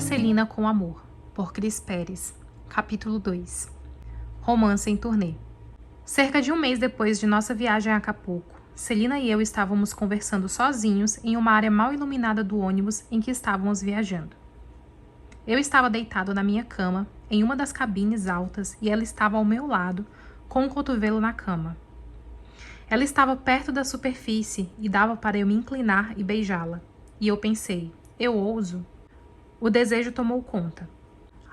Celina com Amor, por Cris Pérez. Capítulo 2. Romance em turnê. Cerca de um mês depois de nossa viagem a Acapulco, Celina e eu estávamos conversando sozinhos em uma área mal iluminada do ônibus em que estávamos viajando. Eu estava deitado na minha cama, em uma das cabines altas, e ela estava ao meu lado, com o cotovelo na cama. Ela estava perto da superfície e dava para eu me inclinar e beijá-la. E eu pensei, eu ouso? O desejo tomou conta.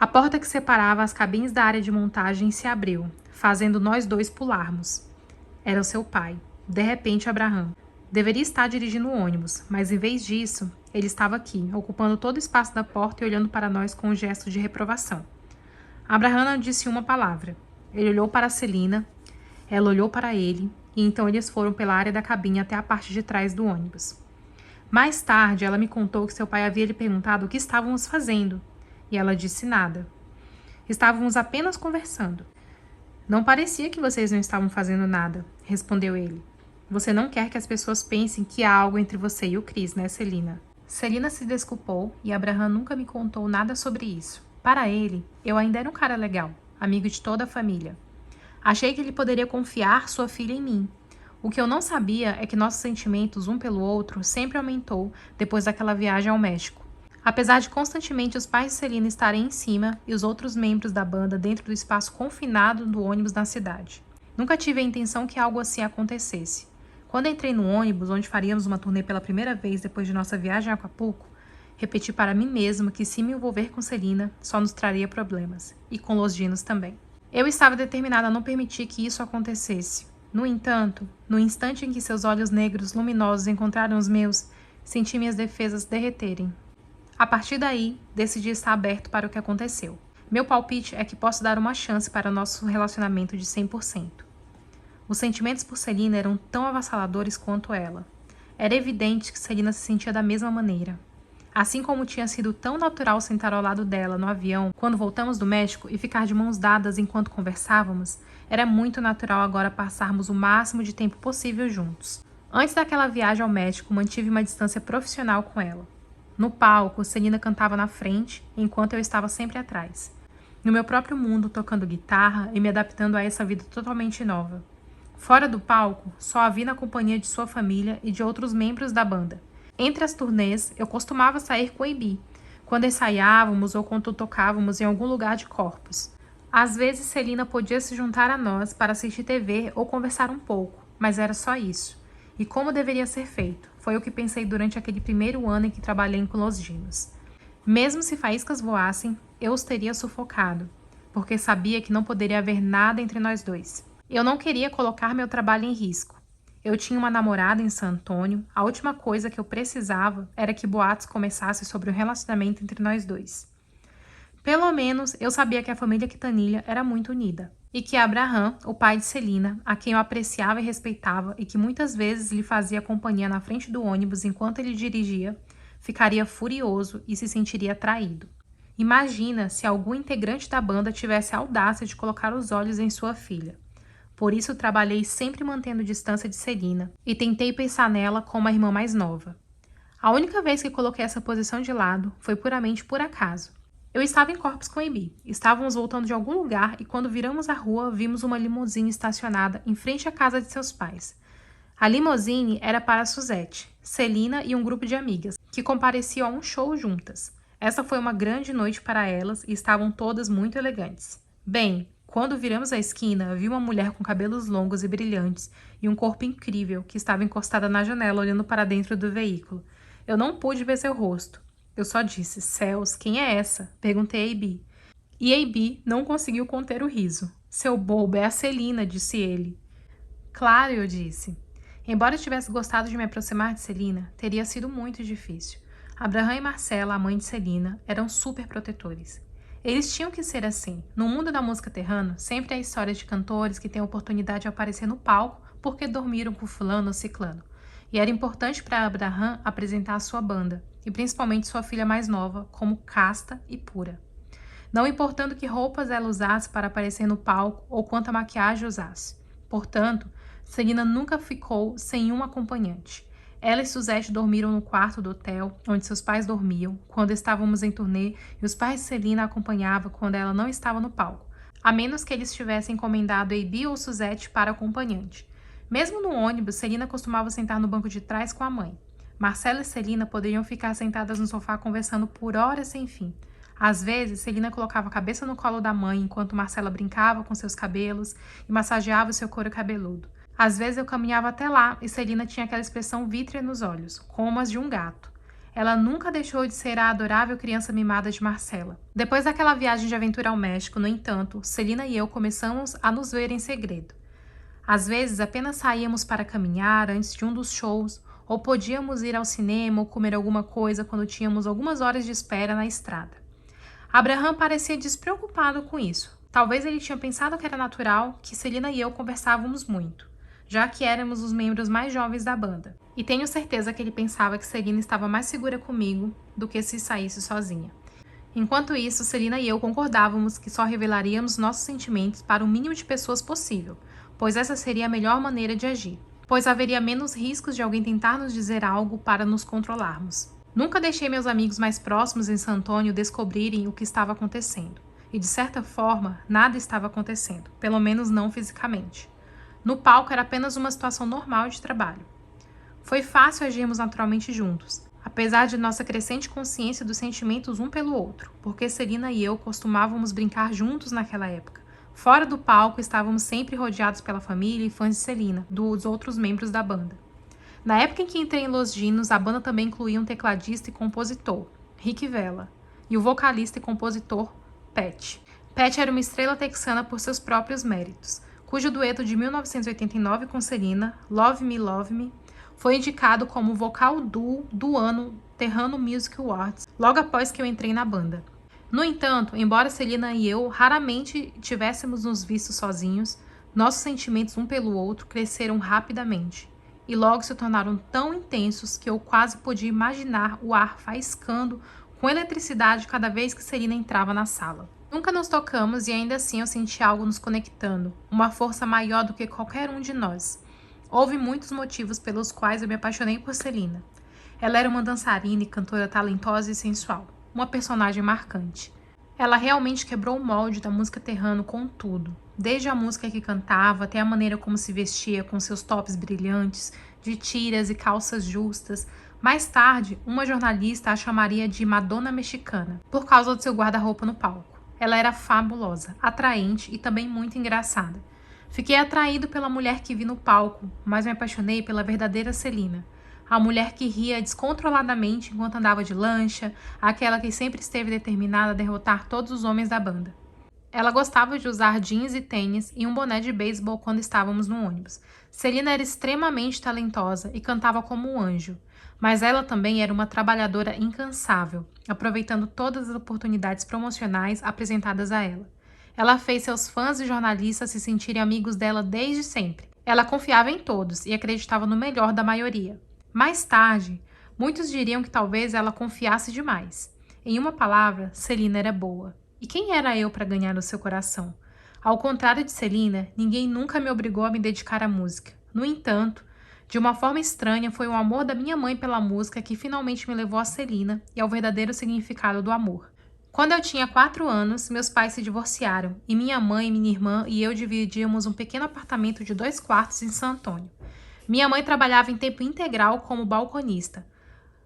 A porta que separava as cabines da área de montagem se abriu, fazendo nós dois pularmos. Era o seu pai, de repente Abraham. Deveria estar dirigindo o ônibus, mas em vez disso, ele estava aqui, ocupando todo o espaço da porta e olhando para nós com um gesto de reprovação. Abraham não disse uma palavra. Ele olhou para Celina, ela olhou para ele, e então eles foram pela área da cabine até a parte de trás do ônibus. Mais tarde, ela me contou que seu pai havia lhe perguntado o que estávamos fazendo, e ela disse nada. Estávamos apenas conversando. Não parecia que vocês não estavam fazendo nada, respondeu ele. Você não quer que as pessoas pensem que há algo entre você e o Cris, né, Celina? Celina se desculpou e Abraham nunca me contou nada sobre isso. Para ele, eu ainda era um cara legal, amigo de toda a família. Achei que ele poderia confiar sua filha em mim. O que eu não sabia é que nossos sentimentos um pelo outro sempre aumentou depois daquela viagem ao México. Apesar de constantemente os pais de Celina estarem em cima e os outros membros da banda dentro do espaço confinado do ônibus na cidade. Nunca tive a intenção que algo assim acontecesse. Quando entrei no ônibus, onde faríamos uma turnê pela primeira vez depois de nossa viagem a Acapulco, repeti para mim mesma que se me envolver com Celina só nos traria problemas, e com Los Dinos também. Eu estava determinada a não permitir que isso acontecesse. No entanto, no instante em que seus olhos negros luminosos encontraram os meus, senti minhas defesas derreterem. A partir daí, decidi estar aberto para o que aconteceu. Meu palpite é que posso dar uma chance para nosso relacionamento de 100%. Os sentimentos por Celina eram tão avassaladores quanto ela. Era evidente que Celina se sentia da mesma maneira. Assim como tinha sido tão natural sentar ao lado dela no avião quando voltamos do México e ficar de mãos dadas enquanto conversávamos, era muito natural agora passarmos o máximo de tempo possível juntos. Antes daquela viagem ao México, mantive uma distância profissional com ela. No palco, Celina cantava na frente, enquanto eu estava sempre atrás. No meu próprio mundo, tocando guitarra e me adaptando a essa vida totalmente nova. Fora do palco, só a vi na companhia de sua família e de outros membros da banda. Entre as turnês, eu costumava sair com a Ebi, quando ensaiávamos ou quando tocávamos em algum lugar de Corpus. Às vezes, Celina podia se juntar a nós para assistir TV ou conversar um pouco, mas era só isso. E como deveria ser feito, foi o que pensei durante aquele primeiro ano em que trabalhei com Los Dinos. Mesmo se faíscas voassem, eu os teria sufocado, porque sabia que não poderia haver nada entre nós dois. Eu não queria colocar meu trabalho em risco. Eu tinha uma namorada em San Antônio, a última coisa que eu precisava era que boatos começassem sobre um relacionamento entre nós dois. Pelo menos eu sabia que a família Quintanilha era muito unida, e que Abraham, o pai de Celina, a quem eu apreciava e respeitava e que muitas vezes lhe fazia companhia na frente do ônibus enquanto ele dirigia, ficaria furioso e se sentiria traído. Imagina se algum integrante da banda tivesse a audácia de colocar os olhos em sua filha. Por isso trabalhei sempre mantendo distância de Celina e tentei pensar nela como a irmã mais nova. A única vez que coloquei essa posição de lado foi puramente por acaso. Eu estava em Corpus com a Ebi. Estávamos voltando de algum lugar e quando viramos a rua, vimos uma limusine estacionada em frente à casa de seus pais. A limusine era para Suzette, Celina e um grupo de amigas, que compareciam a um show juntas. Essa foi uma grande noite para elas e estavam todas muito elegantes. Bem, quando viramos a esquina, vi uma mulher com cabelos longos e brilhantes e um corpo incrível que estava encostada na janela olhando para dentro do veículo. Eu não pude ver seu rosto. Eu só disse, céus, quem é essa? Perguntei a Ebi. E a Ebi não conseguiu conter o riso. Seu bobo, é a Celina, disse ele. Claro, eu disse. Embora eu tivesse gostado de me aproximar de Celina, teria sido muito difícil. Abraham e Marcela, a mãe de Celina, eram super protetores. Eles tinham que ser assim. No mundo da música terrana, sempre há histórias de cantores que têm a oportunidade de aparecer no palco porque dormiram com fulano ou ciclano. E era importante para Abraham apresentar a sua banda, e principalmente sua filha mais nova, como casta e pura. Não importando que roupas ela usasse para aparecer no palco ou quanta maquiagem usasse. Portanto, Celina nunca ficou sem um acompanhante. Ela e Suzette dormiram no quarto do hotel, onde seus pais dormiam, quando estávamos em turnê, e os pais de Celina a acompanhavam quando ela não estava no palco, a menos que eles tivessem encomendado AB ou Suzette para acompanhante. Mesmo no ônibus, Celina costumava sentar no banco de trás com a mãe. Marcela e Celina poderiam ficar sentadas no sofá conversando por horas sem fim. Às vezes, Celina colocava a cabeça no colo da mãe enquanto Marcela brincava com seus cabelos e massageava o seu couro cabeludo. Às vezes eu caminhava até lá e Celina tinha aquela expressão vítrea nos olhos, como as de um gato. Ela nunca deixou de ser a adorável criança mimada de Marcela. Depois daquela viagem de aventura ao México, no entanto, Celina e eu começamos a nos ver em segredo. Às vezes apenas saíamos para caminhar antes de um dos shows, ou podíamos ir ao cinema ou comer alguma coisa quando tínhamos algumas horas de espera na estrada. Abraham parecia despreocupado com isso. Talvez ele tinha pensado que era natural que Celina e eu conversávamos muito, já que éramos os membros mais jovens da banda. E tenho certeza que ele pensava que Celina estava mais segura comigo do que se saísse sozinha. Enquanto isso, Celina e eu concordávamos que só revelaríamos nossos sentimentos para o mínimo de pessoas possível, pois essa seria a melhor maneira de agir, pois haveria menos riscos de alguém tentar nos dizer algo para nos controlarmos. Nunca deixei meus amigos mais próximos em San Antônio descobrirem o que estava acontecendo. E de certa forma, nada estava acontecendo, pelo menos não fisicamente. No palco era apenas uma situação normal de trabalho. Foi fácil agirmos naturalmente juntos, apesar de nossa crescente consciência dos sentimentos um pelo outro, porque Celina e eu costumávamos brincar juntos naquela época. Fora do palco, estávamos sempre rodeados pela família e fãs de Celina, dos outros membros da banda. Na época em que entrei em Los Dinos, a banda também incluía um tecladista e compositor, Rick Vela, e o vocalista e compositor, Pat. Pat era uma estrela texana por seus próprios méritos, cujo dueto de 1989 com Celina, Love Me, foi indicado como vocal duo do ano Terrano Music Awards, logo após que eu entrei na banda. No entanto, embora Celina e eu raramente tivéssemos nos visto sozinhos, nossos sentimentos um pelo outro cresceram rapidamente, e logo se tornaram tão intensos que eu quase podia imaginar o ar faiscando com eletricidade cada vez que Celina entrava na sala. Nunca nos tocamos e ainda assim eu senti algo nos conectando, uma força maior do que qualquer um de nós. Houve muitos motivos pelos quais eu me apaixonei por Celina. Ela era uma dançarina e cantora talentosa e sensual, uma personagem marcante. Ela realmente quebrou o molde da música terrano com tudo, desde a música que cantava até a maneira como se vestia com seus tops brilhantes, de tiras e calças justas. Mais tarde, uma jornalista a chamaria de Madonna mexicana, por causa do seu guarda-roupa no palco. Ela era fabulosa, atraente e também muito engraçada. Fiquei atraído pela mulher que vi no palco, mas me apaixonei pela verdadeira Celina. A mulher que ria descontroladamente enquanto andava de lancha, aquela que sempre esteve determinada a derrotar todos os homens da banda. Ela gostava de usar jeans e tênis e um boné de beisebol quando estávamos no ônibus. Celina era extremamente talentosa e cantava como um anjo, mas ela também era uma trabalhadora incansável, aproveitando todas as oportunidades promocionais apresentadas a ela. Ela fez seus fãs e jornalistas se sentirem amigos dela desde sempre. Ela confiava em todos e acreditava no melhor da maioria. Mais tarde, muitos diriam que talvez ela confiasse demais. Em uma palavra, Celina era boa. E quem era eu para ganhar o seu coração? Ao contrário de Celina, ninguém nunca me obrigou a me dedicar à música. No entanto, de uma forma estranha, foi o amor da minha mãe pela música que finalmente me levou a Celina e ao verdadeiro significado do amor. Quando eu tinha 4 anos, meus pais se divorciaram e minha mãe, minha irmã e eu dividíamos um pequeno apartamento de 2 quartos em San Antônio. Minha mãe trabalhava em tempo integral como balconista,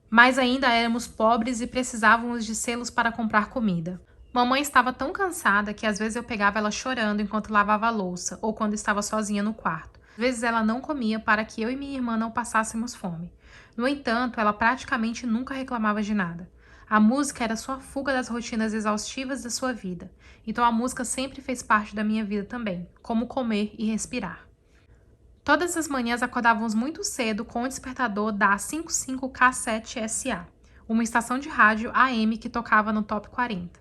mas ainda éramos pobres e precisávamos de selos para comprar comida. Mamãe estava tão cansada que às vezes eu pegava ela chorando enquanto lavava a louça ou quando estava sozinha no quarto. Às vezes ela não comia para que eu e minha irmã não passássemos fome. No entanto, ela praticamente nunca reclamava de nada. A música era sua fuga das rotinas exaustivas da sua vida. Então a música sempre fez parte da minha vida também, como comer e respirar. Todas as manhãs acordávamos muito cedo com o despertador da 55K7SA, uma estação de rádio AM que tocava no Top 40.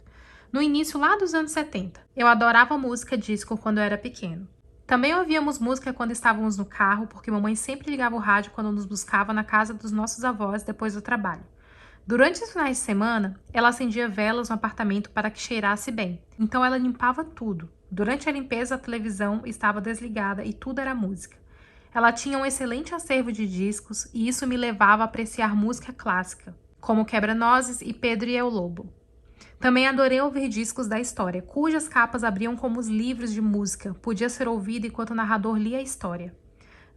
No início lá dos anos 70. Eu adorava música disco quando eu era pequeno. Também ouvíamos música quando estávamos no carro, porque mamãe sempre ligava o rádio quando nos buscava na casa dos nossos avós depois do trabalho. Durante os finais de semana, ela acendia velas no apartamento para que cheirasse bem. Então ela limpava tudo. Durante a limpeza, a televisão estava desligada e tudo era música. Ela tinha um excelente acervo de discos e isso me levava a apreciar música clássica, como Quebra-Nozes e Pedro e o Lobo. Também adorei ouvir discos da história, cujas capas abriam como os livros de música, podia ser ouvido enquanto o narrador lia a história.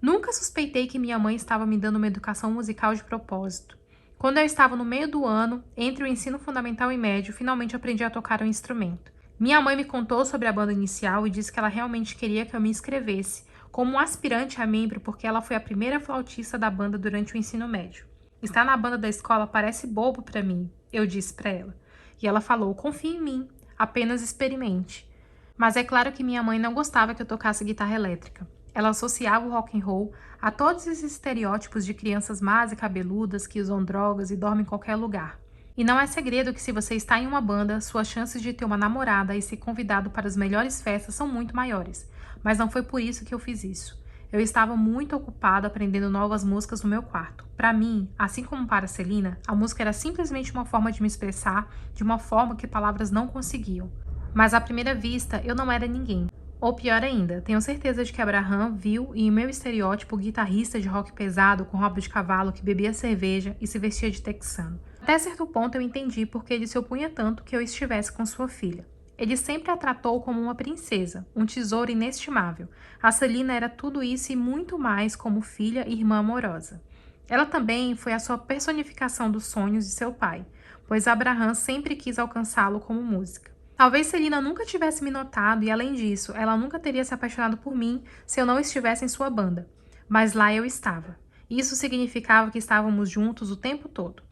Nunca suspeitei que minha mãe estava me dando uma educação musical de propósito. Quando eu estava no meio do ano, entre o ensino fundamental e médio, finalmente aprendi a tocar um instrumento. Minha mãe me contou sobre a banda inicial e disse que ela realmente queria que eu me inscrevesse como um aspirante a membro porque ela foi a primeira flautista da banda durante o ensino médio. Estar na banda da escola parece bobo para mim, eu disse para ela. E ela falou, confie em mim, apenas experimente. Mas é claro que minha mãe não gostava que eu tocasse guitarra elétrica. Ela associava o rock and roll a todos esses estereótipos de crianças más e cabeludas que usam drogas e dormem em qualquer lugar. E não é segredo que se você está em uma banda, suas chances de ter uma namorada e ser convidado para as melhores festas são muito maiores. Mas não foi por isso que eu fiz isso. Eu estava muito ocupada aprendendo novas músicas no meu quarto. Para mim, assim como para Celina, a música era simplesmente uma forma de me expressar de uma forma que palavras não conseguiam. Mas à primeira vista, eu não era ninguém. Ou pior ainda, tenho certeza de que Abraham viu em meu estereótipo o guitarrista de rock pesado com rabo de cavalo que bebia cerveja e se vestia de texano. Até certo ponto eu entendi porque ele se opunha tanto que eu estivesse com sua filha. Ele sempre a tratou como uma princesa, um tesouro inestimável. A Celina era tudo isso e muito mais como filha e irmã amorosa. Ela também foi a sua personificação dos sonhos de seu pai, pois Abraham sempre quis alcançá-lo como música. Talvez Celina nunca tivesse me notado e, além disso, ela nunca teria se apaixonado por mim se eu não estivesse em sua banda. Mas lá eu estava. Isso significava que estávamos juntos o tempo todo.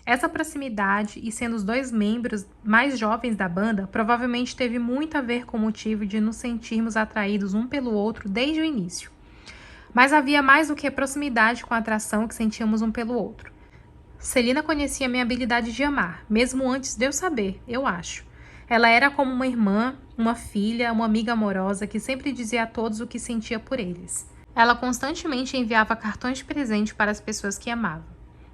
Essa proximidade, e sendo os dois membros mais jovens da banda, provavelmente teve muito a ver com o motivo de nos sentirmos atraídos um pelo outro desde o início. Mas havia mais do que a proximidade com a atração que sentíamos um pelo outro. Celina conhecia minha habilidade de amar, mesmo antes de eu saber, eu acho. Ela era como uma irmã, uma filha, uma amiga amorosa que sempre dizia a todos o que sentia por eles. Ela constantemente enviava cartões de presente para as pessoas que amava,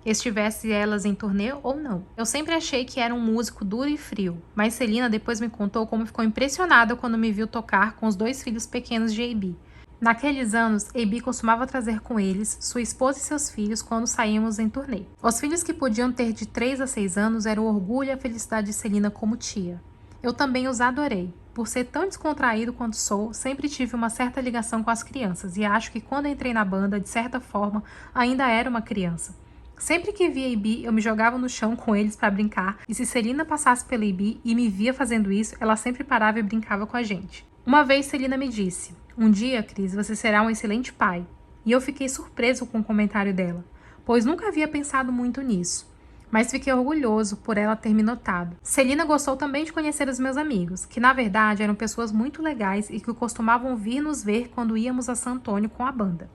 estivesse elas em turnê ou não. Eu sempre achei que era um músico duro e frio, mas Celina depois me contou como ficou impressionada quando me viu tocar com os dois filhos pequenos de A.B. Naqueles anos, A.B. costumava trazer com eles sua esposa e seus filhos quando saíamos em turnê. Os filhos que podiam ter de 3 a 6 anos eram o orgulho e a felicidade de Celina como tia. Eu também os adorei. Por ser tão descontraído quanto sou, sempre tive uma certa ligação com as crianças e acho que quando entrei na banda, de certa forma, ainda era uma criança. Sempre que via A.B., eu me jogava no chão com eles para brincar, e se Celina passasse pela A.B. e me via fazendo isso, ela sempre parava e brincava com a gente. Uma vez Celina me disse, um dia, Cris, você será um excelente pai. E eu fiquei surpreso com o comentário dela, pois nunca havia pensado muito nisso. Mas fiquei orgulhoso por ela ter me notado. Celina gostou também de conhecer os meus amigos, que na verdade eram pessoas muito legais e que costumavam vir nos ver quando íamos a San Antônio com a banda.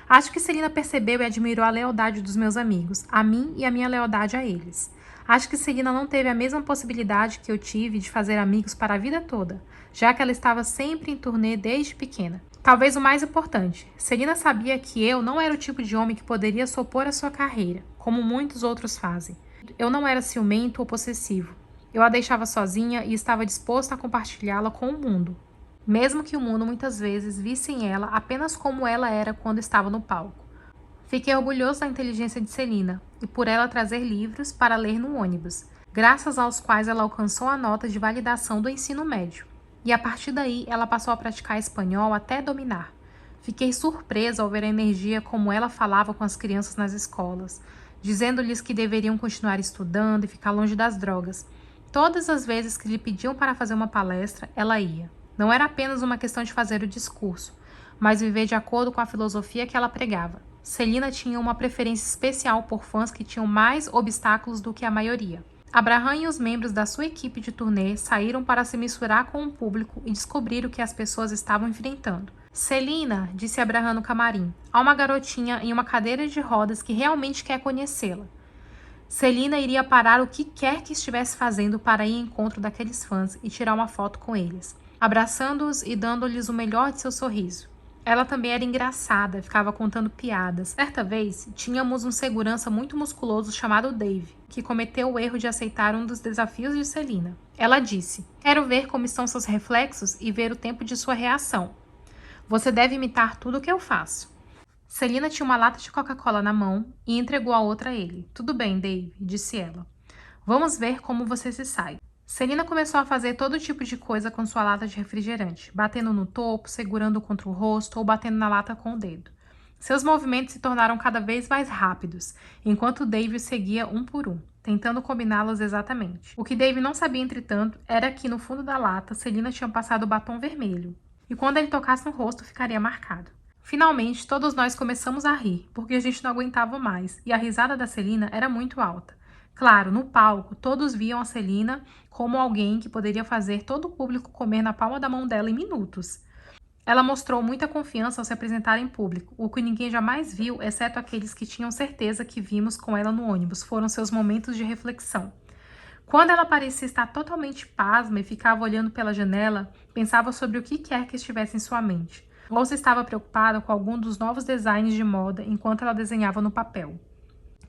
Acho que Celina percebeu e admirou a lealdade dos meus amigos, a mim e a minha lealdade a eles. Acho que Celina não teve a mesma possibilidade que eu tive de fazer amigos para a vida toda, já que ela estava sempre em turnê desde pequena. Talvez o mais importante, Celina sabia que eu não era o tipo de homem que poderia se opor à sua carreira, como muitos outros fazem. Eu não era ciumento ou possessivo. Eu a deixava sozinha e estava disposto a compartilhá-la com o mundo, mesmo que o mundo muitas vezes visse em ela apenas como ela era quando estava no palco. Fiquei orgulhoso da inteligência de Celina e por ela trazer livros para ler no ônibus, graças aos quais ela alcançou a nota de validação do ensino médio. E a partir daí ela passou a praticar espanhol até dominar. Fiquei surpresa ao ver a energia como ela falava com as crianças nas escolas, dizendo-lhes que deveriam continuar estudando e ficar longe das drogas. Todas as vezes que lhe pediam para fazer uma palestra, ela ia. Não era apenas uma questão de fazer o discurso, mas viver de acordo com a filosofia que ela pregava. Celina tinha uma preferência especial por fãs que tinham mais obstáculos do que a maioria. Abraham e os membros da sua equipe de turnê saíram para se misturar com o público e descobrir o que as pessoas estavam enfrentando. Celina, disse Abraham no camarim, há uma garotinha em uma cadeira de rodas que realmente quer conhecê-la. Celina iria parar o que quer que estivesse fazendo para ir ao encontro daqueles fãs e tirar uma foto com eles, abraçando-os e dando-lhes o melhor de seu sorriso. Ela também era engraçada, ficava contando piadas. Certa vez, tínhamos um segurança muito musculoso chamado Dave, que cometeu o erro de aceitar um dos desafios de Celina. Ela disse, quero ver como estão seus reflexos e ver o tempo de sua reação. Você deve imitar tudo o que eu faço. Celina tinha uma lata de Coca-Cola na mão e entregou a outra a ele. Tudo bem, Dave, disse ela. Vamos ver como você se sai. Celina começou a fazer todo tipo de coisa com sua lata de refrigerante, batendo no topo, segurando contra o rosto ou batendo na lata com o dedo. Seus movimentos se tornaram cada vez mais rápidos, enquanto Dave os seguia um por um, tentando combiná-los exatamente. O que Dave não sabia, entretanto, era que no fundo da lata, Celina tinha passado o batom vermelho, e quando ele tocasse no rosto, ficaria marcado. Finalmente, todos nós começamos a rir, porque a gente não aguentava mais, e a risada da Celina era muito alta. Claro, no palco, todos viam a Celina como alguém que poderia fazer todo o público comer na palma da mão dela em minutos. Ela mostrou muita confiança ao se apresentar em público, o que ninguém jamais viu, exceto aqueles que tinham certeza que vimos com ela no ônibus, foram seus momentos de reflexão. Quando ela parecia estar totalmente pasma e ficava olhando pela janela, pensava sobre o que quer que estivesse em sua mente, ou se estava preocupada com algum dos novos designs de moda enquanto ela desenhava no papel.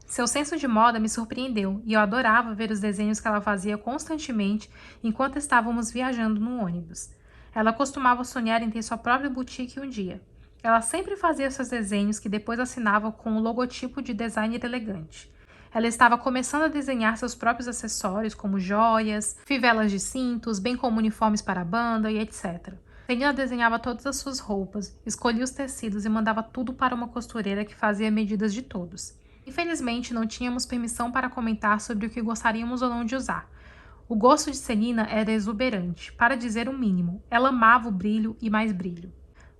Seu senso de moda me surpreendeu e eu adorava ver os desenhos que ela fazia constantemente enquanto estávamos viajando no ônibus. Ela costumava sonhar em ter sua própria boutique um dia. Ela sempre fazia seus desenhos que depois assinava com o logotipo de designer elegante. Ela estava começando a desenhar seus próprios acessórios, como joias, fivelas de cintos, bem como uniformes para a banda e etc. Celina desenhava todas as suas roupas, escolhia os tecidos e mandava tudo para uma costureira que fazia medidas de todos. Infelizmente, não tínhamos permissão para comentar sobre o que gostaríamos ou não de usar. O gosto de Celina era exuberante, para dizer o mínimo. Ela amava o brilho e mais brilho.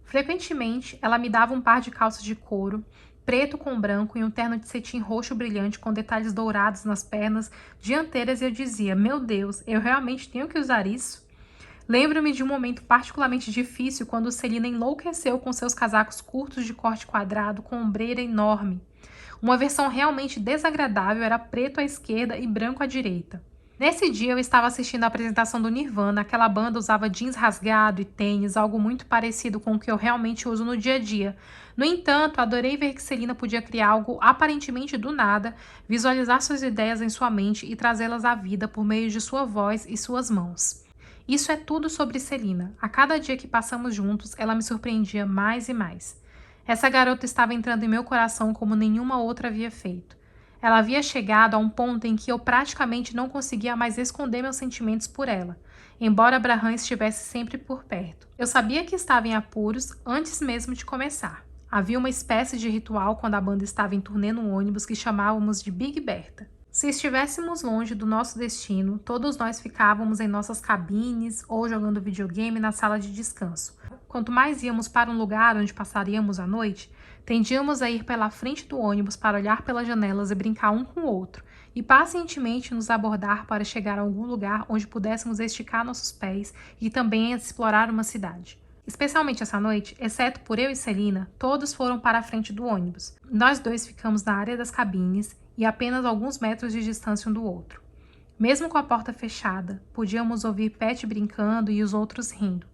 Frequentemente, ela me dava um par de calças de couro, preto com branco e um terno de cetim roxo brilhante com detalhes dourados nas pernas dianteiras e eu dizia, meu Deus, eu realmente tenho que usar isso? Lembro-me de um momento particularmente difícil quando Celina enlouqueceu com seus casacos curtos de corte quadrado com ombreira enorme. Uma versão realmente desagradável era preto à esquerda e branco à direita. Nesse dia eu estava assistindo a apresentação do Nirvana, aquela banda usava jeans rasgado e tênis, algo muito parecido com o que eu realmente uso no dia a dia. No entanto, adorei ver que Celina podia criar algo aparentemente do nada, visualizar suas ideias em sua mente e trazê-las à vida por meio de sua voz e suas mãos. Isso é tudo sobre Celina. A cada dia que passamos juntos, ela me surpreendia mais e mais. Essa garota estava entrando em meu coração como nenhuma outra havia feito. Ela havia chegado a um ponto em que eu praticamente não conseguia mais esconder meus sentimentos por ela, embora Abraham estivesse sempre por perto. Eu sabia que estava em apuros antes mesmo de começar. Havia uma espécie de ritual quando a banda estava em turnê no ônibus que chamávamos de Big Bertha. Se estivéssemos longe do nosso destino, todos nós ficávamos em nossas cabines ou jogando videogame na sala de descanso. Quanto mais íamos para um lugar onde passaríamos a noite, tendíamos a ir pela frente do ônibus para olhar pelas janelas e brincar um com o outro, e pacientemente nos abordar para chegar a algum lugar onde pudéssemos esticar nossos pés e também explorar uma cidade. Especialmente essa noite, exceto por eu e Celina, todos foram para a frente do ônibus. Nós dois ficamos na área das cabines e apenas alguns metros de distância um do outro. Mesmo com a porta fechada, podíamos ouvir Pat brincando e os outros rindo.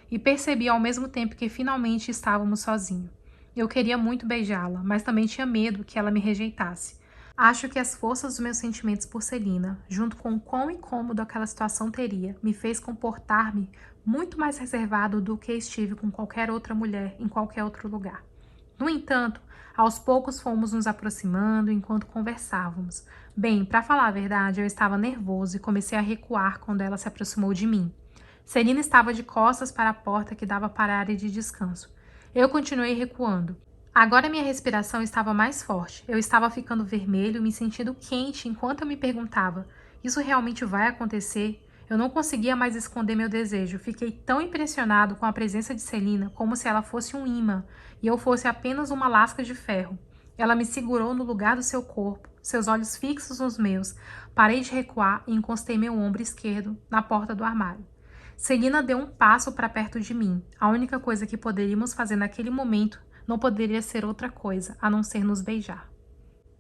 E percebi ao mesmo tempo que finalmente estávamos sozinhos. Eu queria muito beijá-la, mas também tinha medo que ela me rejeitasse. Acho que as forças dos meus sentimentos por Celina, junto com o quão incômodo aquela situação teria, me fez comportar-me muito mais reservado do que estive com qualquer outra mulher em qualquer outro lugar. No entanto, aos poucos fomos nos aproximando enquanto conversávamos. Bem, para falar a verdade, eu estava nervoso e comecei a recuar quando ela se aproximou de mim. Celina estava de costas para a porta que dava para a área de descanso. Eu continuei recuando. Agora minha respiração estava mais forte. Eu estava ficando vermelho e me sentindo quente enquanto eu me perguntava: isso realmente vai acontecer? Eu não conseguia mais esconder meu desejo. Fiquei tão impressionado com a presença de Celina como se ela fosse um imã e eu fosse apenas uma lasca de ferro. Ela me segurou no lugar do seu corpo, seus olhos fixos nos meus. Parei de recuar e encostei meu ombro esquerdo na porta do armário. Celina deu um passo para perto de mim. A única coisa que poderíamos fazer naquele momento não poderia ser outra coisa, a não ser nos beijar.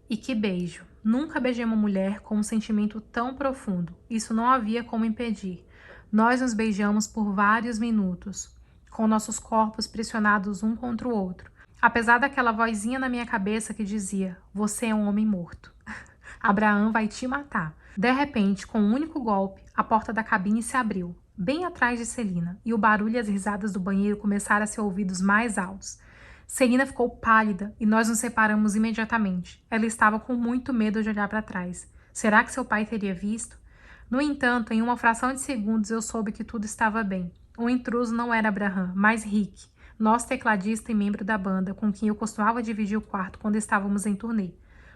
E que beijo! Nunca beijei uma mulher com um sentimento tão profundo. Isso não havia como impedir. Nós nos beijamos por vários minutos, com nossos corpos pressionados um contra o outro. Apesar daquela vozinha na minha cabeça que dizia: você é um homem morto. Abraham vai te matar. De repente, com um único golpe, a porta da cabine se abriu, bem atrás de Celina, e o barulho e as risadas do banheiro começaram a ser ouvidos mais altos. Celina ficou pálida e nós nos separamos imediatamente. Ela estava com muito medo de olhar para trás. Será que seu pai teria visto? No entanto, em uma fração de segundos eu soube que tudo estava bem. O intruso não era Abraham, mas Rick, nosso tecladista e membro da banda, com quem eu costumava dividir o quarto quando estávamos em turnê.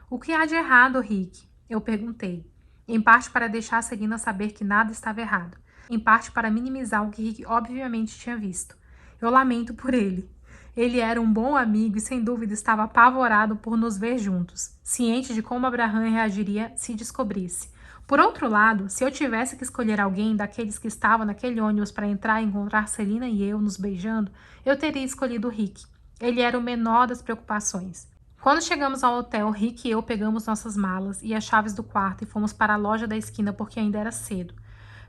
O que há de errado, Rick? Eu perguntei. Em parte para deixar Celina saber que nada estava errado. Em parte para minimizar o que Rick obviamente tinha visto. Eu lamento por ele. Ele era um bom amigo e sem dúvida estava apavorado por nos ver juntos, ciente de como Abraham reagiria se descobrisse. Por outro lado, se eu tivesse que escolher alguém daqueles que estavam naquele ônibus para entrar e encontrar Celina e eu nos beijando, eu teria escolhido Rick. Ele era o menor das preocupações. Quando chegamos ao hotel, Rick e eu pegamos nossas malas e as chaves do quarto e fomos para a loja da esquina porque ainda era cedo.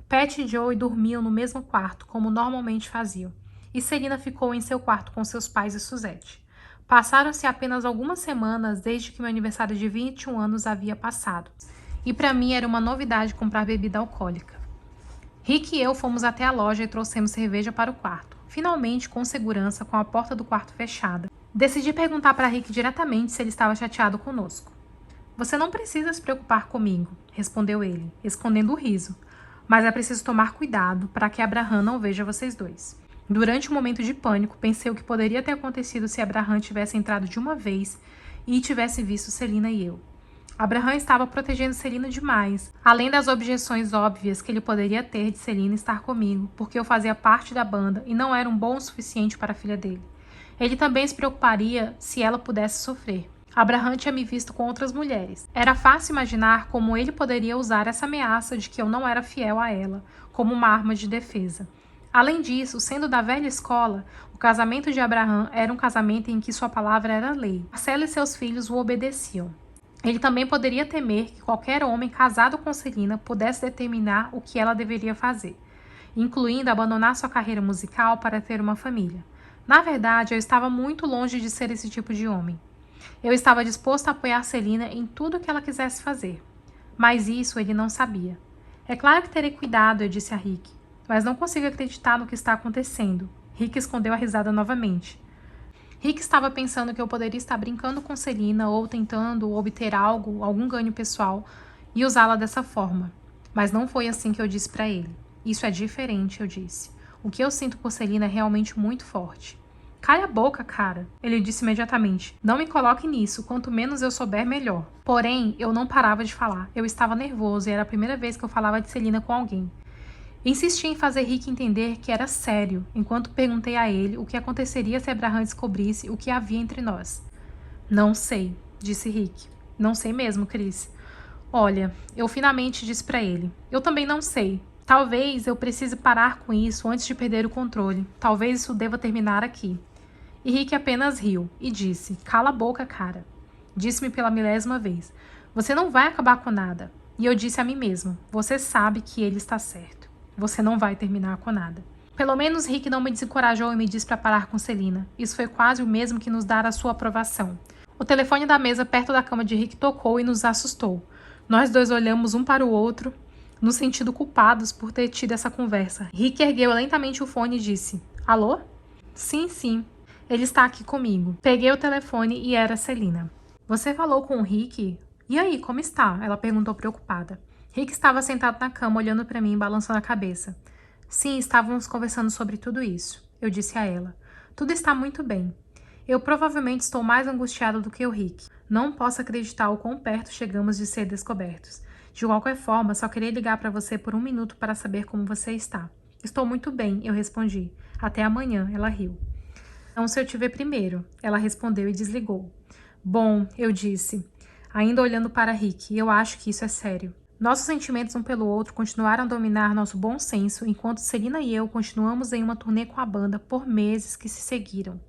Pat e Joey dormiam no mesmo quarto, como normalmente faziam, e Celina ficou em seu quarto com seus pais e Suzette. Passaram-se apenas algumas semanas desde que meu aniversário de 21 anos havia passado, e para mim era uma novidade comprar bebida alcoólica. Rick e eu fomos até a loja e trouxemos cerveja para o quarto, finalmente com segurança, com a porta do quarto fechada. Decidi perguntar para Rick diretamente se ele estava chateado conosco. Você não precisa se preocupar comigo, respondeu ele, escondendo o riso. Mas é preciso tomar cuidado para que Abraham não veja vocês dois. Durante um momento de pânico, pensei o que poderia ter acontecido se Abraham tivesse entrado de uma vez e tivesse visto Celina e eu. Abraham estava protegendo Celina demais, além das objeções óbvias que ele poderia ter de Celina estar comigo, porque eu fazia parte da banda e não era um bom o suficiente para a filha dele. Ele também se preocuparia se ela pudesse sofrer. Abraham tinha me visto com outras mulheres. Era fácil imaginar como ele poderia usar essa ameaça de que eu não era fiel a ela, como uma arma de defesa. Além disso, sendo da velha escola, o casamento de Abraham era um casamento em que sua palavra era lei. Marcelo e seus filhos o obedeciam. Ele também poderia temer que qualquer homem casado com Celina pudesse determinar o que ela deveria fazer, incluindo abandonar sua carreira musical para ter uma família. Na verdade, eu estava muito longe de ser esse tipo de homem. Eu estava disposto a apoiar Celina em tudo o que ela quisesse fazer. Mas isso ele não sabia. É claro que terei cuidado, eu disse a Rick. Mas não consigo acreditar no que está acontecendo. Rick escondeu a risada novamente. Rick estava pensando que eu poderia estar brincando com Celina ou tentando obter algum ganho pessoal e usá-la dessa forma. Mas não foi assim que eu disse para ele. Isso é diferente, eu disse. O que eu sinto por Celina é realmente muito forte. Cale a boca, cara, ele disse imediatamente. Não me coloque nisso, quanto menos eu souber, melhor. Porém, eu não parava de falar. Eu estava nervoso e era a primeira vez que eu falava de Celina com alguém. Insisti em fazer Rick entender que era sério, enquanto perguntei a ele o que aconteceria se Abraham descobrisse o que havia entre nós. Não sei, disse Rick. Não sei mesmo, Chris. Olha, eu finalmente disse para ele. Eu também não sei. Talvez eu precise parar com isso antes de perder o controle. Talvez isso deva terminar aqui. E Rick apenas riu e disse, cala a boca, cara. Disse-me pela 1000ª vez, você não vai acabar com nada. E eu disse a mim mesmo, você sabe que ele está certo. Você não vai terminar com nada. Pelo menos Rick não me desencorajou e me disse para parar com Celina. Isso foi quase o mesmo que nos dar a sua aprovação. O telefone da mesa perto da cama de Rick tocou e nos assustou. Nós dois olhamos um para o outro, nos sentindo culpados por ter tido essa conversa. Rick ergueu lentamente o fone e disse, alô? Sim. Ele está aqui comigo. Peguei o telefone e era Celina. Você falou com o Rick? E aí, como está? Ela perguntou preocupada. Rick estava sentado na cama, olhando para mim e balançando a cabeça. Sim, estávamos conversando sobre tudo isso. Eu disse a ela. Tudo está muito bem. Eu provavelmente estou mais angustiada do que o Rick. Não posso acreditar o quão perto chegamos de ser descobertos. De qualquer forma, só queria ligar para você por 1 minuto para saber como você está. Estou muito bem, eu respondi. Até amanhã, ela riu. Não, se eu te ver primeiro, ela respondeu e desligou. Bom, eu disse, ainda olhando para Rick, eu acho que isso é sério. Nossos sentimentos um pelo outro continuaram a dominar nosso bom senso, enquanto Celina e eu continuamos em uma turnê com a banda por meses que se seguiram.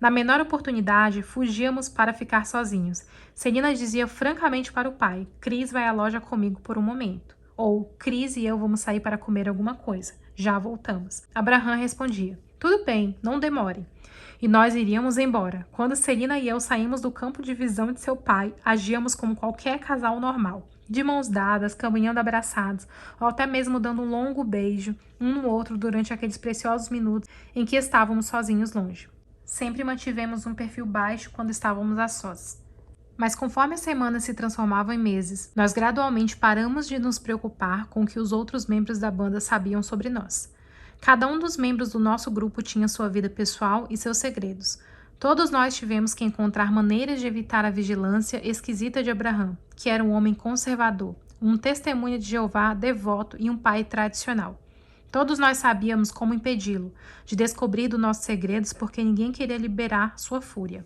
Na menor oportunidade, fugíamos para ficar sozinhos. Celina dizia francamente para o pai, Chris vai à loja comigo por um momento. Ou, Chris e eu vamos sair para comer alguma coisa. Já voltamos. Abraham respondia, tudo bem, não demore. E nós iríamos embora. Quando Celina e eu saímos do campo de visão de seu pai, agíamos como qualquer casal normal. De mãos dadas, caminhando abraçados, ou até mesmo dando um longo beijo um no outro durante aqueles preciosos minutos em que estávamos sozinhos longe. Sempre mantivemos um perfil baixo quando estávamos a sós. Mas conforme as semanas se transformavam em meses, nós gradualmente paramos de nos preocupar com o que os outros membros da banda sabiam sobre nós. Cada um dos membros do nosso grupo tinha sua vida pessoal e seus segredos. Todos nós tivemos que encontrar maneiras de evitar a vigilância esquisita de Abraham, que era um homem conservador, um testemunha de Jeová devoto e um pai tradicional. Todos nós sabíamos como impedi-lo de descobrir dos nossos segredos porque ninguém queria liberar sua fúria.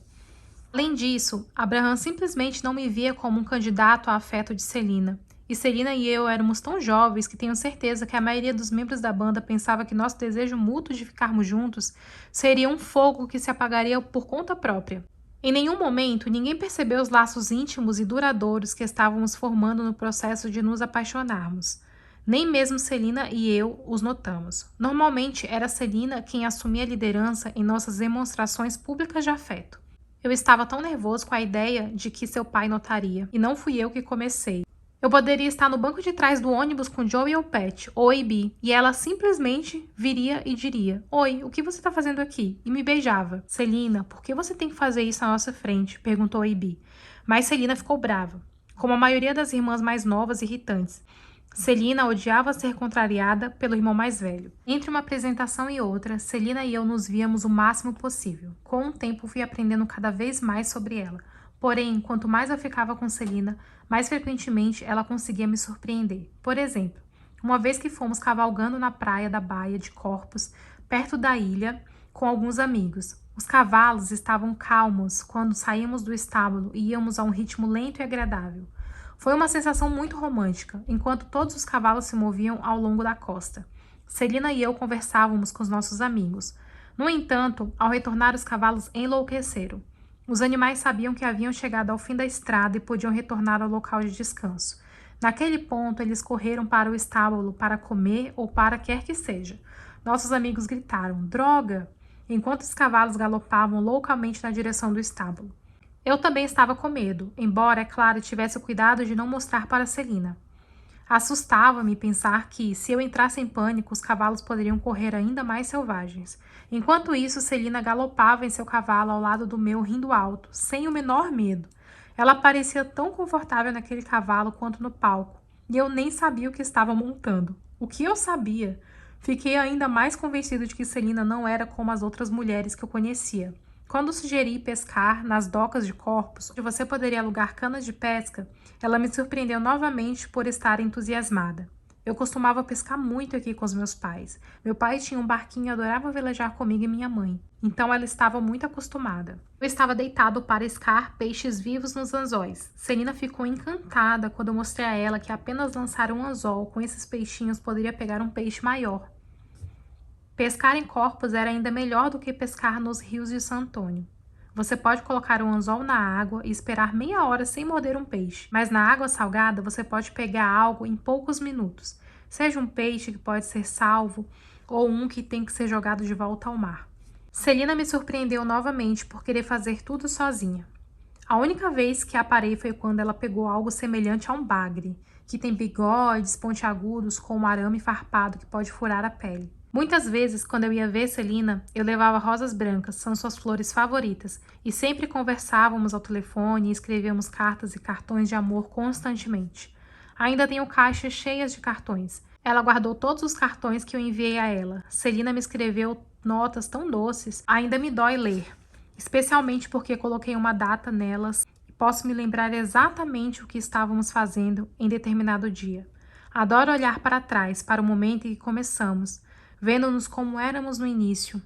Além disso, Abraham simplesmente não me via como um candidato a afeto de Celina. E Celina e eu éramos tão jovens que tenho certeza que a maioria dos membros da banda pensava que nosso desejo mútuo de ficarmos juntos seria um fogo que se apagaria por conta própria. Em nenhum momento, ninguém percebeu os laços íntimos e duradouros que estávamos formando no processo de nos apaixonarmos. Nem mesmo Celina e eu os notamos. Normalmente, era Celina quem assumia a liderança em nossas demonstrações públicas de afeto. Eu estava tão nervoso com a ideia de que seu pai notaria, e não fui eu que comecei. Eu poderia estar no banco de trás do ônibus com Joey ou Pat, ou AB, e ela simplesmente viria e diria: "Oi, o que você está fazendo aqui?" E me beijava. "Celina, por que você tem que fazer isso na nossa frente?" perguntou AB. Mas Celina ficou brava, como a maioria das irmãs mais novas e irritantes. Celina odiava ser contrariada pelo irmão mais velho. Entre uma apresentação e outra, Celina e eu nos víamos o máximo possível. Com o tempo, fui aprendendo cada vez mais sobre ela. Porém, quanto mais eu ficava com Celina, mais frequentemente ela conseguia me surpreender. Por exemplo, uma vez que fomos cavalgando na praia da Baía de Corpus, perto da ilha, com alguns amigos. Os cavalos estavam calmos quando saímos do estábulo e íamos a um ritmo lento e agradável. Foi uma sensação muito romântica, enquanto todos os cavalos se moviam ao longo da costa. Celina e eu conversávamos com os nossos amigos. No entanto, ao retornar, os cavalos enlouqueceram. Os animais sabiam que haviam chegado ao fim da estrada e podiam retornar ao local de descanso. Naquele ponto, eles correram para o estábulo para comer ou para quer que seja. Nossos amigos gritaram: "Droga!" enquanto os cavalos galopavam loucamente na direção do estábulo. Eu também estava com medo, embora, é claro, tivesse o cuidado de não mostrar para Celina. Assustava-me pensar que, se eu entrasse em pânico, os cavalos poderiam correr ainda mais selvagens. Enquanto isso, Celina galopava em seu cavalo ao lado do meu, rindo alto, sem o menor medo. Ela parecia tão confortável naquele cavalo quanto no palco, e eu nem sabia o que estava montando. O que eu sabia? Fiquei ainda mais convencido de que Celina não era como as outras mulheres que eu conhecia. Quando sugeri pescar nas docas de Corpus, onde você poderia alugar canas de pesca, ela me surpreendeu novamente por estar entusiasmada. Eu costumava pescar muito aqui com os meus pais. Meu pai tinha um barquinho e adorava velejar comigo e minha mãe. Então ela estava muito acostumada. Eu estava deitado para pescar peixes vivos nos anzóis. Celina ficou encantada quando eu mostrei a ela que apenas lançar um anzol com esses peixinhos poderia pegar um peixe maior. Pescar em Corpus era ainda melhor do que pescar nos rios de San Antônio. Você pode colocar um anzol na água e esperar meia hora sem morder um peixe, mas na água salgada você pode pegar algo em poucos minutos, seja um peixe que pode ser salvo ou um que tem que ser jogado de volta ao mar. Celina me surpreendeu novamente por querer fazer tudo sozinha. A única vez que a parei foi quando ela pegou algo semelhante a um bagre, que tem bigodes pontiagudos com um arame farpado que pode furar a pele. Muitas vezes, quando eu ia ver Celina, eu levava rosas brancas, são suas flores favoritas, e sempre conversávamos ao telefone e escrevíamos cartas e cartões de amor constantemente. Ainda tenho caixas cheias de cartões. Ela guardou todos os cartões que eu enviei a ela. Celina me escreveu notas tão doces, ainda me dói ler, especialmente porque coloquei uma data nelas e posso me lembrar exatamente o que estávamos fazendo em determinado dia. Adoro olhar para trás, para o momento em que começamos, vendo-nos como éramos no início.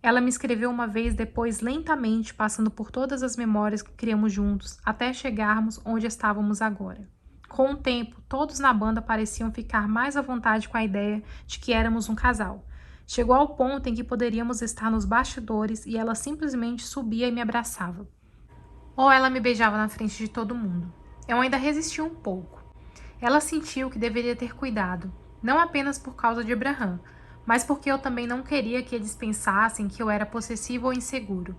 Ela me escreveu uma vez depois lentamente, passando por todas as memórias que criamos juntos, até chegarmos onde estávamos agora. Com o tempo, todos na banda pareciam ficar mais à vontade com a ideia de que éramos um casal. Chegou ao ponto em que poderíamos estar nos bastidores e ela simplesmente subia e me abraçava. Ou ela me beijava na frente de todo mundo. Eu ainda resisti um pouco. Ela sentiu que deveria ter cuidado, não apenas por causa de Abraham, mas porque eu também não queria que eles pensassem que eu era possessivo ou inseguro.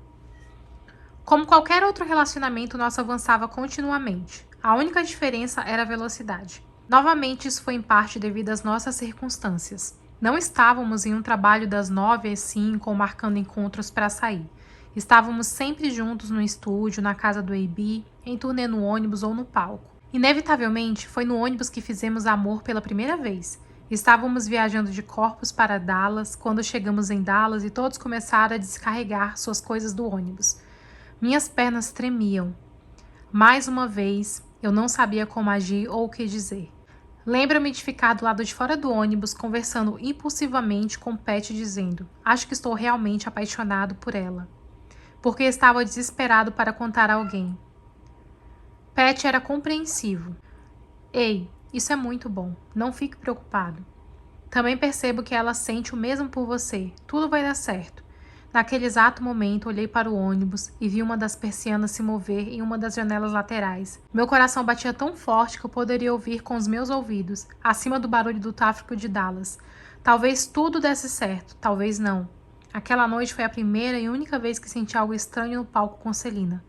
Como qualquer outro relacionamento, nosso avançava continuamente. A única diferença era a velocidade. Novamente, isso foi em parte devido às nossas circunstâncias. Não estávamos em um trabalho das 9 às 5 ou marcando encontros para sair. Estávamos sempre juntos no estúdio, na casa do AB, em turnê no ônibus ou no palco. Inevitavelmente, foi no ônibus que fizemos amor pela primeira vez. Estávamos viajando de Corpus para Dallas, quando chegamos em Dallas e todos começaram a descarregar suas coisas do ônibus. Minhas pernas tremiam. Mais uma vez, eu não sabia como agir ou o que dizer. Lembro-me de ficar do lado de fora do ônibus conversando impulsivamente com Pat dizendo: acho que estou realmente apaixonado por ela. Porque estava desesperado para contar a alguém. Pat era compreensivo. Ei, isso é muito bom. Não fique preocupado. Também percebo que ela sente o mesmo por você. Tudo vai dar certo. Naquele exato momento, olhei para o ônibus e vi uma das persianas se mover em uma das janelas laterais. Meu coração batia tão forte que eu poderia ouvir com os meus ouvidos, acima do barulho do tráfego de Dallas. Talvez tudo desse certo, talvez não. Aquela noite foi a primeira e única vez que senti algo estranho no palco com Celina.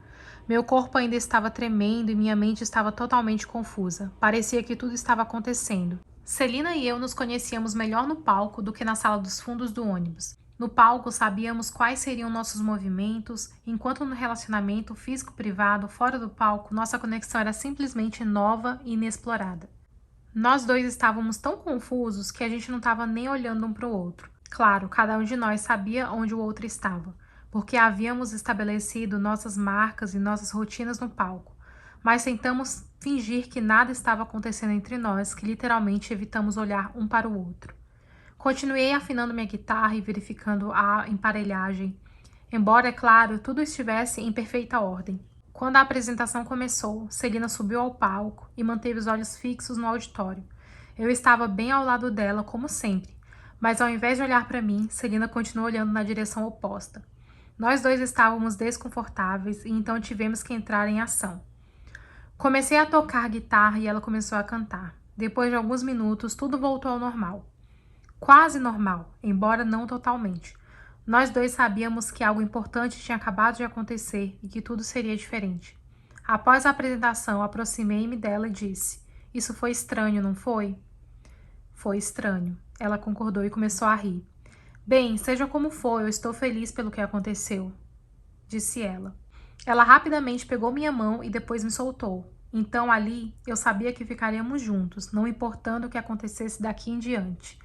Meu corpo ainda estava tremendo e minha mente estava totalmente confusa. Parecia que tudo estava acontecendo. Celina e eu nos conhecíamos melhor no palco do que na sala dos fundos do ônibus. No palco, sabíamos quais seriam nossos movimentos, enquanto no relacionamento físico-privado, fora do palco, nossa conexão era simplesmente nova e inexplorada. Nós dois estávamos tão confusos que a gente não estava nem olhando um para o outro. Claro, cada um de nós sabia onde o outro estava, porque havíamos estabelecido nossas marcas e nossas rotinas no palco, mas tentamos fingir que nada estava acontecendo entre nós, que literalmente evitamos olhar um para o outro. Continuei afinando minha guitarra e verificando a emparelhagem, embora, é claro, tudo estivesse em perfeita ordem. Quando a apresentação começou, Celina subiu ao palco e manteve os olhos fixos no auditório. Eu estava bem ao lado dela, como sempre, mas ao invés de olhar para mim, Celina continuou olhando na direção oposta. Nós dois estávamos desconfortáveis e então tivemos que entrar em ação. Comecei a tocar guitarra e ela começou a cantar. Depois de alguns minutos, tudo voltou ao normal. Quase normal, embora não totalmente. Nós dois sabíamos que algo importante tinha acabado de acontecer e que tudo seria diferente. Após a apresentação, aproximei-me dela e disse: isso foi estranho, não foi? Foi estranho. Ela concordou e começou a rir. Bem, seja como for, eu estou feliz pelo que aconteceu, disse ela. Ela rapidamente pegou minha mão e depois me soltou. Então ali, eu sabia que ficaríamos juntos, não importando o que acontecesse daqui em diante.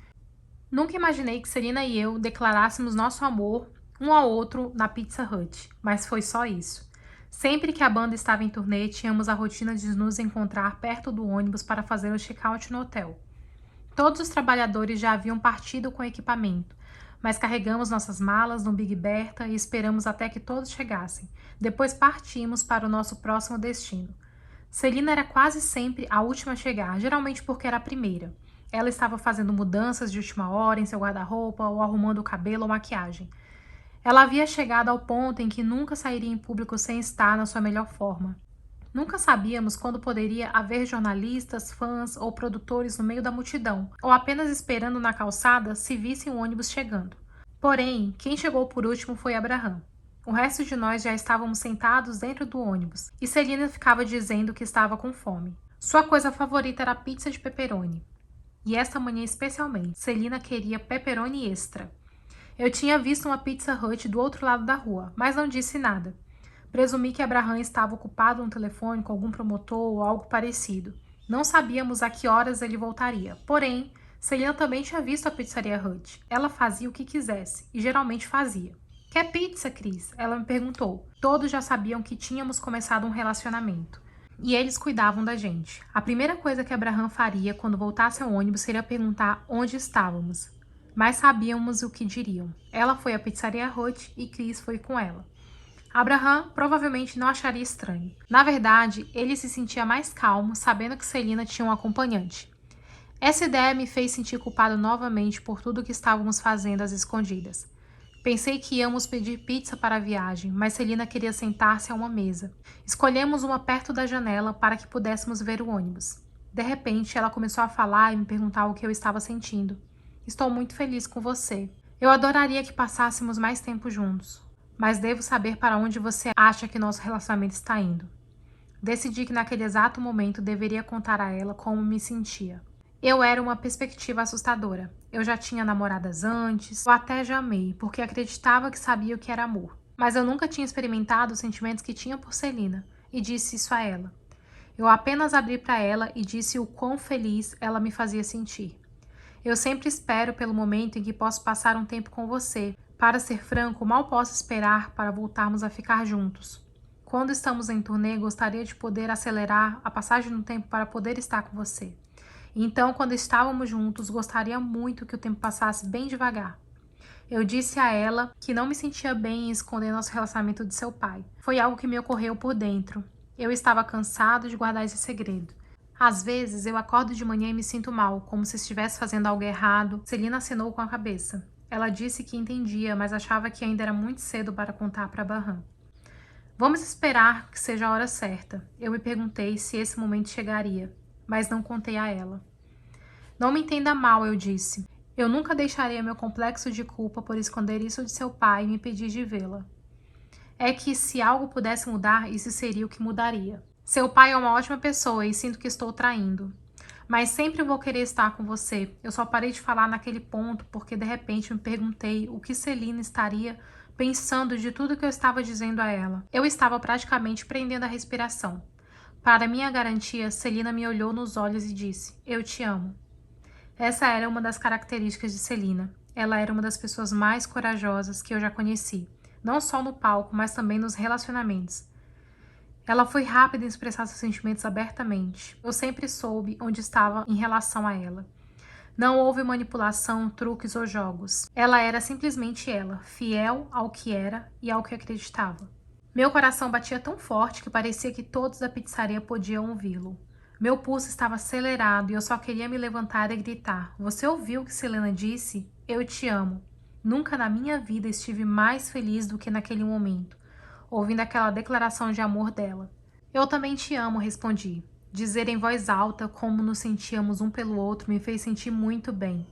Nunca imaginei que Celina e eu declarássemos nosso amor um ao outro na Pizza Hut, mas foi só isso. Sempre que a banda estava em turnê, tínhamos a rotina de nos encontrar perto do ônibus para fazer o check-out no hotel. Todos os trabalhadores já haviam partido com o equipamento, mas carregamos nossas malas no Big Bertha e esperamos até que todos chegassem. Depois partimos para o nosso próximo destino. Celina era quase sempre a última a chegar, geralmente porque era a primeira. Ela estava fazendo mudanças de última hora em seu guarda-roupa ou arrumando o cabelo ou maquiagem. Ela havia chegado ao ponto em que nunca sairia em público sem estar na sua melhor forma. Nunca sabíamos quando poderia haver jornalistas, fãs ou produtores no meio da multidão, ou apenas esperando na calçada se vissem o ônibus chegando. Porém, quem chegou por último foi Abraham. O resto de nós já estávamos sentados dentro do ônibus, e Celina ficava dizendo que estava com fome. Sua coisa favorita era a pizza de pepperoni. E esta manhã especialmente, Celina queria pepperoni extra. Eu tinha visto uma Pizza Hut do outro lado da rua, mas não disse nada. Presumi que Abraham estava ocupado no telefone com algum promotor ou algo parecido. Não sabíamos a que horas ele voltaria. Porém, Celina também tinha visto a Pizzaria Hut. Ela fazia o que quisesse, e geralmente fazia. Quer pizza, Cris? Ela me perguntou. Todos já sabiam que tínhamos começado um relacionamento. E eles cuidavam da gente. A primeira coisa que Abraham faria quando voltasse ao ônibus seria perguntar onde estávamos. Mas sabíamos o que diriam. Ela foi à Pizzaria Hut e Chris foi com ela. Abraham provavelmente não acharia estranho. Na verdade, ele se sentia mais calmo sabendo que Celina tinha um acompanhante. Essa ideia me fez sentir culpado novamente por tudo que estávamos fazendo às escondidas. Pensei que íamos pedir pizza para a viagem, mas Celina queria sentar-se a uma mesa. Escolhemos uma perto da janela para que pudéssemos ver o ônibus. De repente, ela começou a falar e me perguntar o que eu estava sentindo. Estou muito feliz com você. Eu adoraria que passássemos mais tempo juntos, mas devo saber para onde você acha que nosso relacionamento está indo. Decidi que naquele exato momento deveria contar a ela como me sentia. Eu era uma perspectiva assustadora. Eu já tinha namoradas antes, eu até já amei, porque acreditava que sabia o que era amor. Mas eu nunca tinha experimentado os sentimentos que tinha por Celina, e disse isso a ela. Eu apenas abri para ela e disse o quão feliz ela me fazia sentir. Eu sempre espero pelo momento em que posso passar um tempo com você. Para ser franco, mal posso esperar para voltarmos a ficar juntos. Quando estamos em turnê, gostaria de poder acelerar a passagem do tempo para poder estar com você. Então, quando estávamos juntos, gostaria muito que o tempo passasse bem devagar. Eu disse a ela que não me sentia bem em esconder nosso relacionamento de seu pai. Foi algo que me ocorreu por dentro. Eu estava cansado de guardar esse segredo. Às vezes, eu acordo de manhã e me sinto mal, como se estivesse fazendo algo errado. Celina acenou com a cabeça. Ela disse que entendia, mas achava que ainda era muito cedo para contar para Barran. Vamos esperar que seja a hora certa. Eu me perguntei se esse momento chegaria, mas não contei a ela. Não me entenda mal, eu disse. Eu nunca deixaria meu complexo de culpa por esconder isso de seu pai e me pedir de vê-la. É que se algo pudesse mudar, isso seria o que mudaria. Seu pai é uma ótima pessoa e sinto que estou traindo. Mas sempre vou querer estar com você. Eu só parei de falar naquele ponto porque de repente me perguntei o que Celina estaria pensando de tudo que eu estava dizendo a ela. Eu estava praticamente prendendo a respiração. Para minha garantia, Celina me olhou nos olhos e disse: Eu te amo. Essa era uma das características de Celina. Ela era uma das pessoas mais corajosas que eu já conheci, não só no palco, mas também nos relacionamentos. Ela foi rápida em expressar seus sentimentos abertamente. Eu sempre soube onde estava em relação a ela. Não houve manipulação, truques ou jogos. Ela era simplesmente ela, fiel ao que era e ao que acreditava. Meu coração batia tão forte que parecia que todos da pizzaria podiam ouvi-lo. Meu pulso estava acelerado e eu só queria me levantar e gritar. Você ouviu o que Celina disse? Eu te amo. Nunca na minha vida estive mais feliz do que naquele momento, ouvindo aquela declaração de amor dela. Eu também te amo, respondi. Dizer em voz alta como nos sentíamos um pelo outro me fez sentir muito bem.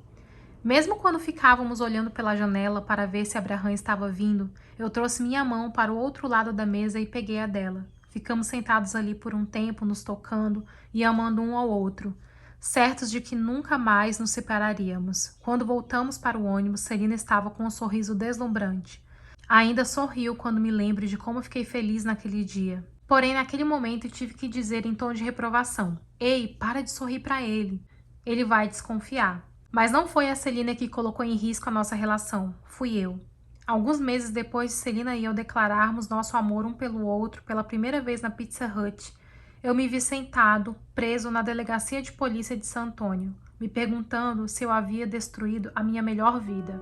Mesmo quando ficávamos olhando pela janela para ver se Abraham estava vindo, eu trouxe minha mão para o outro lado da mesa e peguei a dela. Ficamos sentados ali por um tempo, nos tocando e amando um ao outro, certos de que nunca mais nos separaríamos. Quando voltamos para o ônibus, Celina estava com um sorriso deslumbrante. Ainda sorriu quando me lembro de como fiquei feliz naquele dia. Porém, naquele momento tive que dizer em tom de reprovação: Ei, para de sorrir para ele. Ele vai desconfiar. Mas não foi a Celina que colocou em risco a nossa relação, fui eu. Alguns meses depois de Celina e eu declararmos nosso amor um pelo outro pela primeira vez na Pizza Hut, eu me vi sentado, preso na delegacia de polícia de San Antônio, me perguntando se eu havia destruído a minha melhor vida.